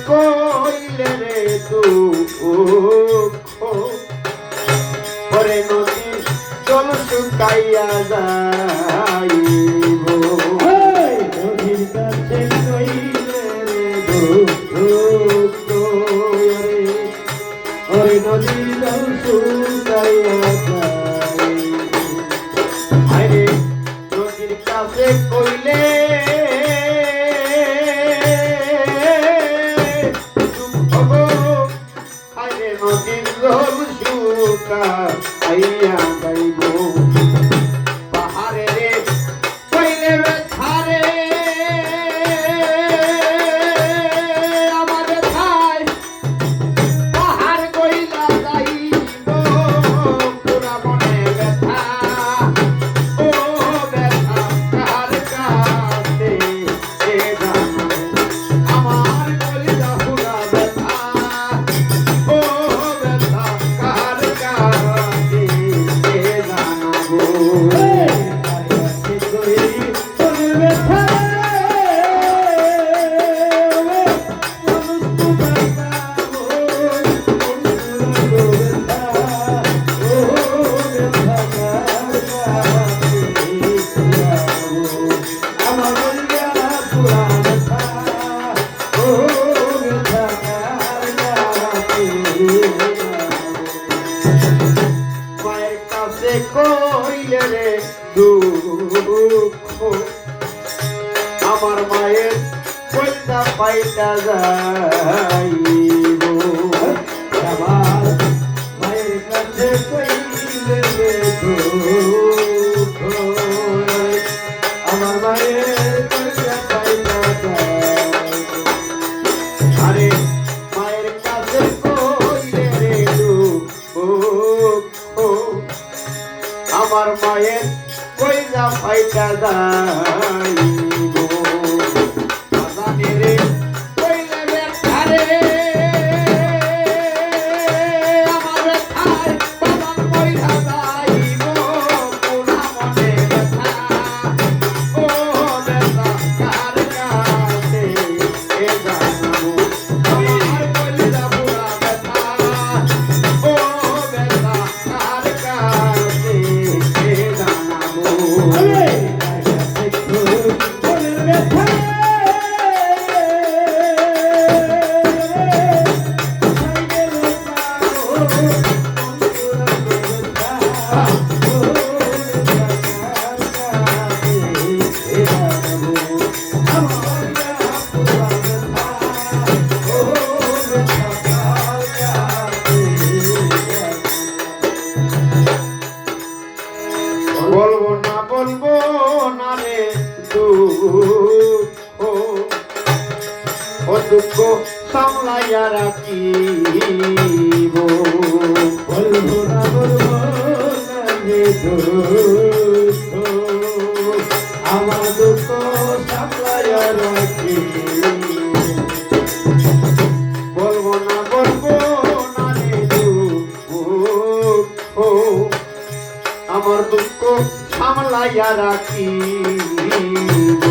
কইলে রে দুঃখ পরে নদী জল শুকাইয়া যাইব নদীর কাছে কইলে রে দুঃখ পরে নদী জল শুকাইয়া যাইব আরে নদীর কাছে কইলে আইয়া যাইব পাহাড়ে রে কইলে ব্যথারে আমার ব্যথায় পাহাড় কইলা যাইব পুরা মনে ব্যথা ও ব্যথা কার কাছে এ জানো আমার কলিজা পুরা ব্যথা ও ব্যথা কার কাছে এ জানো কইলে রে দুঃখ আমার মায়ের কইতা পাইতা যাইব আমার মায়ের কাছে কইলে রে দুঃখ আমার মায়ের কইতা পাইতা যাইব আরে মায়ের কাছে কইলে রে দুঃখ আমার মায়ের কইজা পাইতা যাইব আজানে রে কইলে ব্যথারে আমার ব্যথায় বাবা কইরা যাইব পুরা মনে ব্যথা ও ব্যথা কার কাছে এ জানো আমার কইজা পুরা ব্যথা ও ব্যথা কার কাছে এ জানাবো বলবো না রে দুঃখ ও দুঃখ সামলাইয়া রাখিব বলবো না রে দুঃখ আমার দুঃখ সামলাইয়া রাখিব বলবো না রে দুঃখ আমার দুঃখ সামলাইয়া রাখিব